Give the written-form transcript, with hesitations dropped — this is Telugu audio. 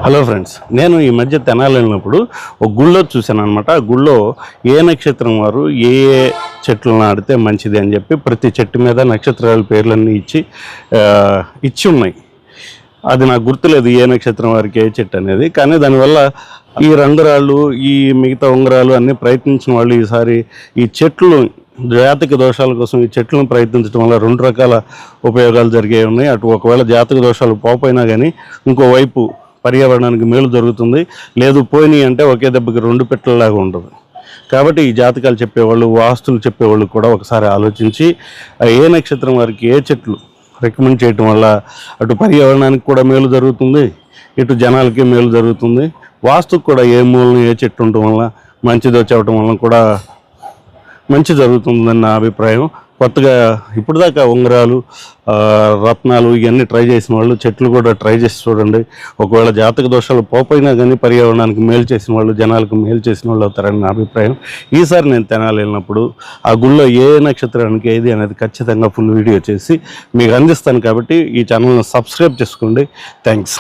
హలో ఫ్రెండ్స్, నేను ఈ మధ్య తెనాలి వెళ్ళినప్పుడు ఒక గుళ్ళో చూశాను అనమాట. ఆ గుళ్ళో ఏ నక్షత్రం వారు ఏ ఏ చెట్లు నాటితే మంచిది అని చెప్పి ప్రతి చెట్టు మీద నక్షత్రాల పేర్లన్నీ ఇచ్చి ఉన్నాయి. అది నాకు గుర్తులేదు ఏ నక్షత్రం వారికి ఏ చెట్టు అనేది. కానీ దానివల్ల ఈ రంగురాళ్ళు, ఈ మిగతా ఉంగరాలు అన్నీ ప్రయత్నించిన వాళ్ళు ఈసారి ఈ చెట్లు జాతక దోషాల కోసం ఈ చెట్లను ప్రయత్నించడం వల్ల రెండు రకాల ఉపయోగాలు జరిగే ఉన్నాయి. అటు ఒకవేళ జాతక దోషాలు పోపోయినా కానీ ఇంకోవైపు పర్యావరణానికి మేలు జరుగుతుంది. లేదు పోయినాయి అంటే ఒకే దెబ్బకి రెండు పెట్టెలలాగా ఉంటుంది. కాబట్టి ఈ జాతకాలు చెప్పేవాళ్ళు, వాస్తులు చెప్పేవాళ్ళు కూడా ఒకసారి ఆలోచించి ఏ నక్షత్రం వారికి ఏ చెట్లు రికమెండ్ చేయటం వల్ల అటు పర్యావరణానికి కూడా మేలు జరుగుతుంది, ఇటు జనాలకి మేలు జరుగుతుంది. వాస్తుకు కూడా ఏ మూలను ఏ చెట్టు ఉండటం వల్ల మంచిదో చెప్పడం వల్ల కూడా మంచి జరుగుతుందని నా అభిప్రాయం. కొత్తగా ఇప్పుడు దాకా ఉంగరాలు, రత్నాలు ఇవన్నీ ట్రై చేసిన వాళ్ళు చెట్లు కూడా ట్రై చేసి చూడండి. ఒకవేళ జాతక దోషాలు పోపోయినా కానీ పర్యావరణానికి మేలు చేసిన వాళ్ళు, జనాలకు మేలు చేసిన వాళ్ళు అవుతారని నా అభిప్రాయం. ఈసారి నేను తెనాలి వెళ్ళినప్పుడు ఆ గుళ్ళో ఏ నక్షత్రానికి ఏది అనేది ఖచ్చితంగా ఫుల్ వీడియో చేసి మీకు అందిస్తాను. కాబట్టి ఈ ఛానల్ని సబ్స్క్రైబ్ చేసుకోండి. థ్యాంక్స్.